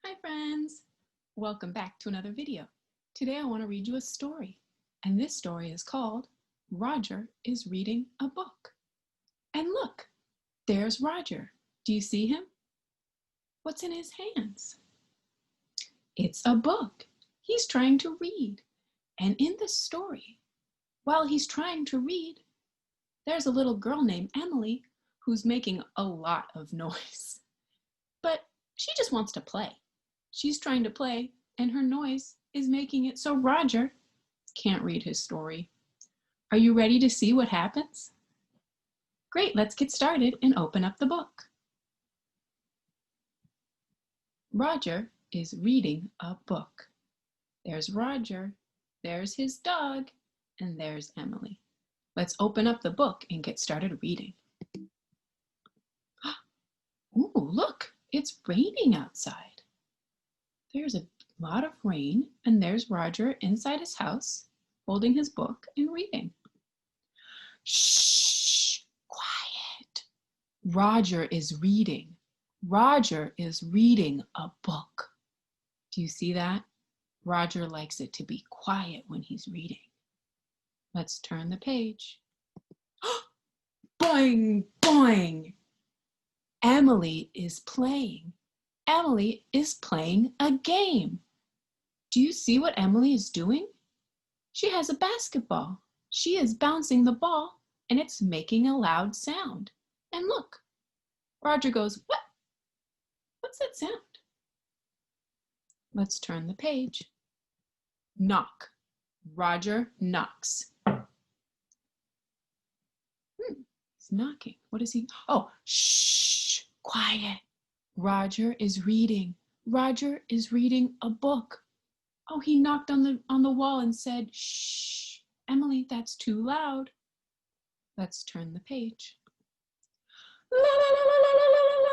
Hi friends! Welcome back to another video. Today I want to read you a story, and this story is called Roger is Reading a Book. And look, there's Roger. Do you see him? What's in his hands? It's a book. He's trying to read. And in this story, while he's trying to read, there's a little girl named Emily who's making a lot of noise. But she just wants to play. She's trying to play, and her noise is making it so Roger can't read his story. Are you ready to see what happens? Great, let's get started and open up the book. Roger is reading a book. There's Roger, there's his dog, and there's Emily. Let's open up the book and get started reading. Ooh, look, it's raining outside. There's a lot of rain, and there's Roger inside his house, holding his book and reading. Shh, quiet. Roger is reading. Roger is reading a book. Do you see that? Roger likes it to be quiet when he's reading. Let's turn the page. Boing, boing. Emily is playing. Emily is playing a game. Do you see what Emily is doing? She has a basketball. She is bouncing the ball, and it's making a loud sound. And look, Roger goes, "What? What's that sound?" Let's turn the page. Knock. Roger knocks. He's knocking. What is he? Oh, shh, quiet. Roger is reading. Roger is reading a book. Oh, he knocked on the wall and said, "Shh, Emily, that's too loud." Let's turn the page. La, la, la, la, la, la, la, la.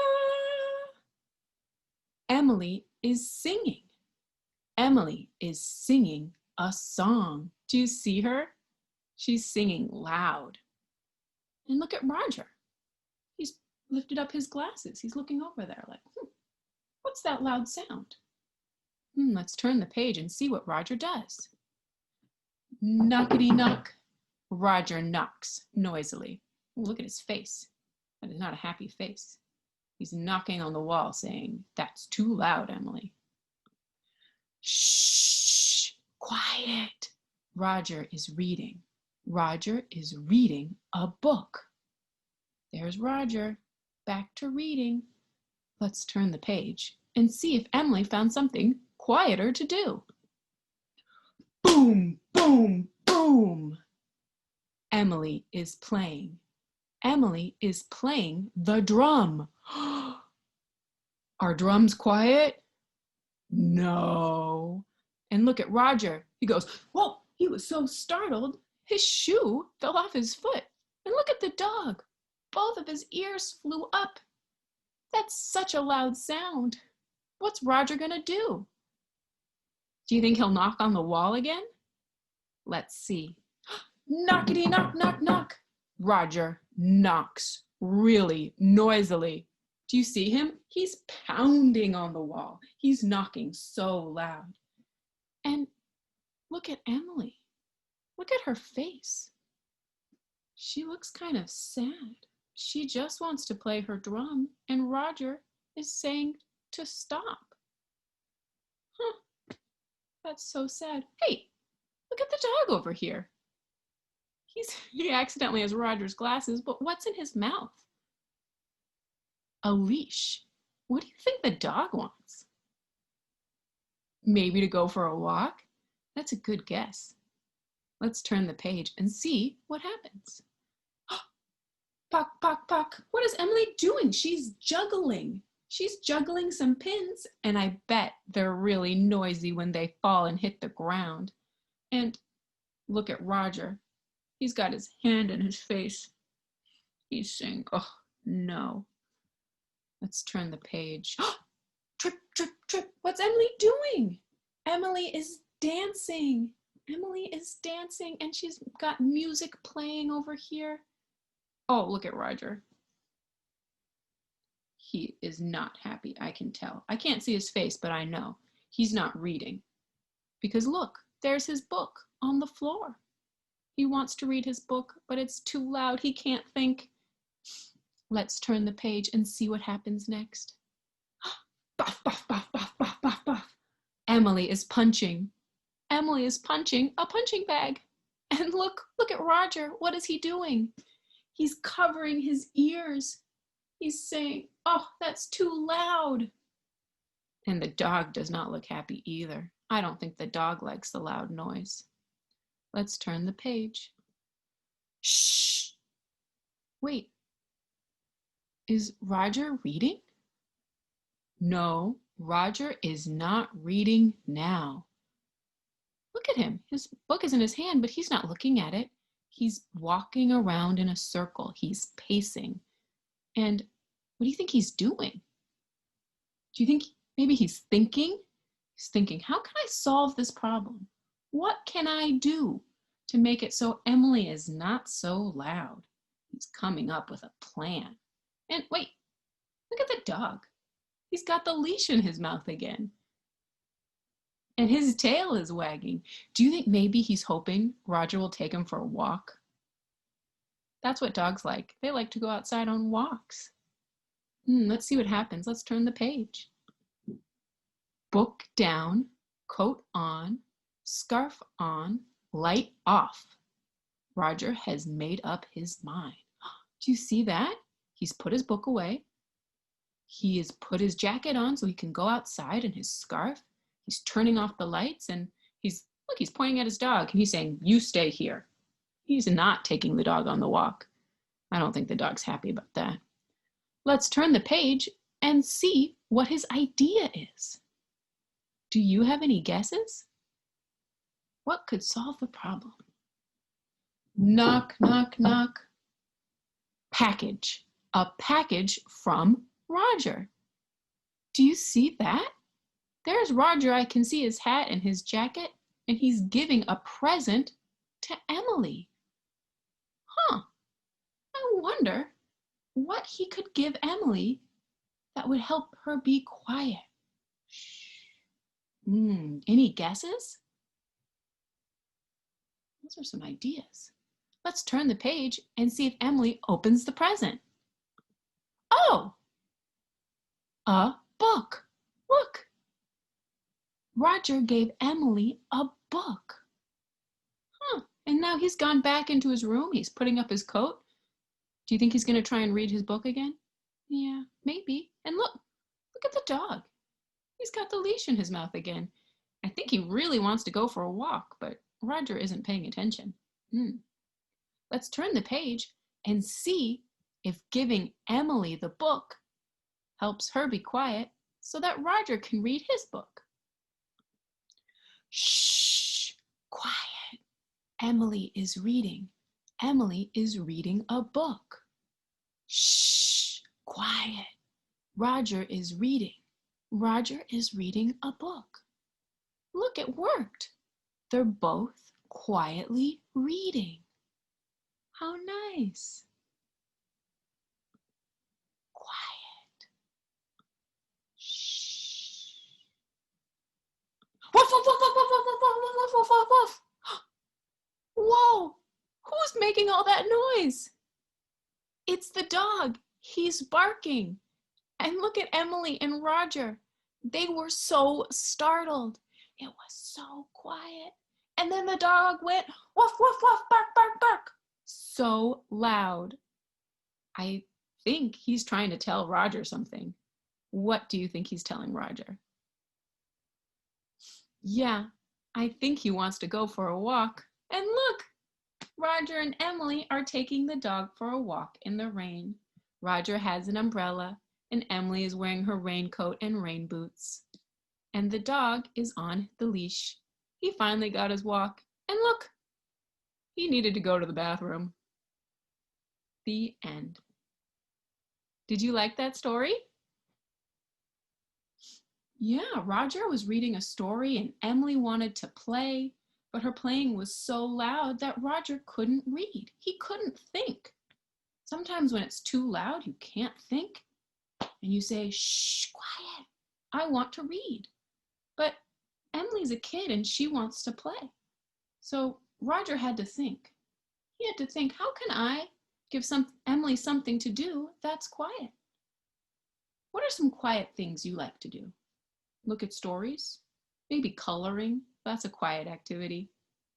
Emily is singing. Emily is singing a song. Do you see her? She's singing loud. And look at Roger. He's lifted up his glasses. He's looking over there like, what's that loud sound? Let's turn the page and see what Roger does. Knockety knock. Roger knocks noisily. Look at his face. That is not a happy face. He's knocking on the wall saying, "That's too loud, Emily." Shh, quiet. Roger is reading. Roger is reading a book. There's Roger, back to reading. Let's turn the page and see if Emily found something quieter to do. Boom, boom, boom. Emily is playing. Emily is playing the drum. Are drums quiet? No. And look at Roger. He goes, whoa, he was so startled. His shoe fell off his foot. And look at the dog. Both of his ears flew up. That's such a loud sound. What's Roger gonna do? Do you think he'll knock on the wall again? Let's see. Knockety knock, knock, knock. Roger knocks really noisily. Do you see him? He's pounding on the wall. He's knocking so loud. And look at Emily. Look at her face. She looks kind of sad. She just wants to play her drum, and Roger is saying to stop. That's so sad. Hey, look at the dog over here. He accidentally has Roger's glasses, but what's in his mouth? A leash. What do you think the dog wants? Maybe to go for a walk? That's a good guess. Let's turn the page and see what happens. Pock, pock, pock. What is Emily doing? She's juggling. She's juggling some pins, and I bet they're really noisy when they fall and hit the ground. And look at Roger. He's got his hand in his face. He's saying, oh, no. Let's turn the page. Trip, trip, trip. What's Emily doing? Emily is dancing. Emily is dancing, and she's got music playing over here. Oh, look at Roger. He is not happy, I can tell. I can't see his face, but I know he's not reading. Because look, there's his book on the floor. He wants to read his book, but it's too loud. He can't think. Let's turn the page and see what happens next. Buff, buff, buff, buff, buff, buff, buff. Emily is punching. Emily is punching a punching bag. And look at Roger. What is he doing? He's covering his ears. He's saying, oh, that's too loud. And the dog does not look happy either. I don't think the dog likes the loud noise. Let's turn the page. Shh. Wait. Is Roger reading? No, Roger is not reading now. Look at him. His book is in his hand, but he's not looking at it. He's walking around in a circle. He's pacing. And what do you think he's doing? Do you think maybe he's thinking? He's thinking, how can I solve this problem? What can I do to make it so Emily is not so loud? He's coming up with a plan. And wait, look at the dog. He's got the leash in his mouth again. And his tail is wagging. Do you think maybe he's hoping Roger will take him for a walk? That's what dogs like. They like to go outside on walks. Let's see what happens. Let's turn the page. Book down, coat on, scarf on, light off. Roger has made up his mind. Do you see that? He's put his book away. He has put his jacket on so he can go outside, and his scarf. He's turning off the lights, and he's pointing at his dog, and he's saying, you stay here. He's not taking the dog on the walk. I don't think the dog's happy about that. Let's turn the page and see what his idea is. Do you have any guesses? What could solve the problem? Knock, knock, knock. Package. A package from Roger. Do you see that? There's Roger. I can see his hat and his jacket, and he's giving a present to Emily. I wonder what he could give Emily that would help her be quiet. Any guesses? Those are some ideas. Let's turn the page and see if Emily opens the present. Oh, a book. Look. Roger gave Emily a book. And now he's gone back into his room. He's putting up his coat. Do you think he's going to try and read his book again? Yeah, maybe. And look at the dog. He's got the leash in his mouth again. I think he really wants to go for a walk, but Roger isn't paying attention. Let's turn the page and see if giving Emily the book helps her be quiet so that Roger can read his book. Shh, quiet. Emily is reading. Emily is reading a book. Shh, quiet. Roger is reading. Roger is reading a book. Look, it worked. They're both quietly reading. How nice. Quiet. Shh. Woof, woof, woof, woof, woof, woof, woof, woof, woof, woof. Whoa, who's making all that noise? It's the dog. He's barking. And look at Emily and Roger. They were so startled. It was so quiet. And then the dog went, woof, woof, woof, bark, bark, bark. So loud. I think he's trying to tell Roger something. What do you think he's telling Roger? Yeah, I think he wants to go for a walk. And look, Roger and Emily are taking the dog for a walk in the rain. Roger has an umbrella, and Emily is wearing her raincoat and rain boots. And the dog is on the leash. He finally got his walk. And look, he needed to go to the bathroom. The end. Did you like that story? Yeah, Roger was reading a story and Emily wanted to play, but her playing was so loud that Roger couldn't read. He couldn't think. Sometimes when it's too loud, you can't think and you say, shh, quiet. I want to read. But Emily's a kid and she wants to play. So Roger had to think. He had to think, how can I give Emily something to do that's quiet? What are some quiet things you like to do? Look at stories? Maybe coloring? That's a quiet activity.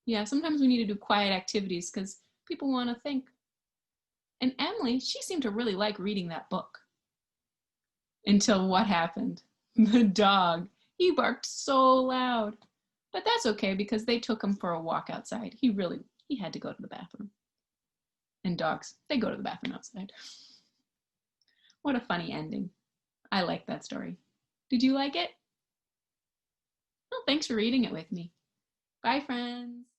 Yeah, sometimes we need to do quiet activities because people want to think. And Emily, she seemed to really like reading that book. Until what happened? The dog. He barked so loud. But that's okay because they took him for a walk outside. He had to go to the bathroom. And dogs, they go to the bathroom outside. What a funny ending. I like that story. Did you like it? Well, thanks for reading it with me. Bye, friends.